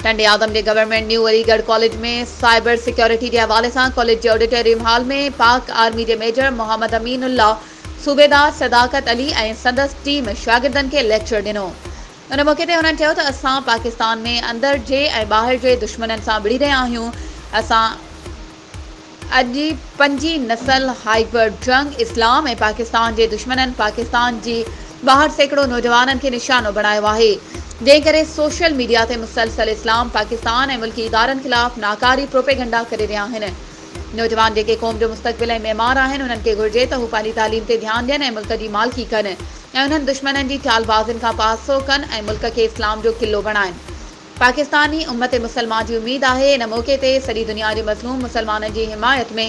टंडे आदम जे government new Aligarh college में cyber security के हवाले से कॉलेज के ऑडिटोरियम हॉल में पाक आर्मी के मेजर मोहम्मद अमीनुल्लाह, सूबेदार सदाकत अली और संदस टीम शागिर्दन के लेक्चर दिनो। उन मौके ते उन्हनि चयो त असां पाकिस्तान में अंदर जे ऐं ॿाहिरि जे दुश्मननि सां विड़ी रहिया आहियूं। असां अॼु पंजी नस्ल हाइबर जंग इस्लाम ऐं पाकिस्तान जे दुश्मननि पाकिस्तान जी ॿाहिरि सैकड़ों नौजवाननि खे निशानो बणायो आहे, जंहिं करे सोशल मीडिया ते मुसलसल इस्लाम पाकिस्तान ऐं मुल्की इदारनि खिलाफ़ नाकारी प्रोपेगंडा करे रहिया आहिनि। नौजवान जेके क़ौम जो मुस्तक़बिल ऐं मेमार आहिनि, उन्हनि खे घुर्जे त हू पंहिंजी तालीम ते ध्यानु ॾियनि ऐं मुल्क जी मालिकी कनि ऐं उन्हनि दुश्मननि जी चालबाज़ियुनि खां पासो कनि ऐं मुल्क खे इस्लाम जो किलो बणाइनि। पाकिस्तानी उम्मत मुसलमान जी उम्मीद आहे इन मौक़े ते सॼी दुनिया जे मज़लूम मुसलमाननि जी हिमायत में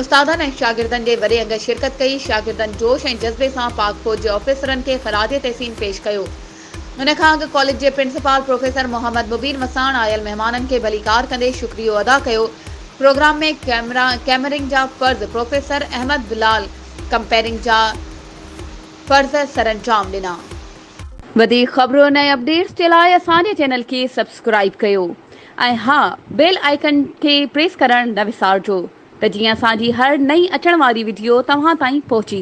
उस्तादनि ऐं शागिर्दनि जे वॾे अंग शिरकत कई। शागिर्दनि जोश ऐं जज़्बे सां पाक फौज जे ऑफिसरनि खे ख़राज तहसीन पेश कयो। उन खां अॻु कॉलेज जे प्रिंसिपल प्रोफेसर मोहम्मद मुबीन वसाण आयल महिमाननि खे भलीकार कंदे शुक्रियो अदा कयो। प्रोग्राम में कैमरिंग जा फ़र्ज़ प्रोफेसर अहमद बिलाल कंपेरिंग जा फ़र्ज़ सरअंजाम ॾिना। वधीक ख़बरुनि ऐं अपडेट्स जे लाइ असांजे चैनल खे सब्सक्राइब कयो ऐं हा, बेल आइकन खे प्रेस करणु न विसारिजो त जीअं असांजी हर नई अचण वारी वीडियो तव्हां ताईं पहुची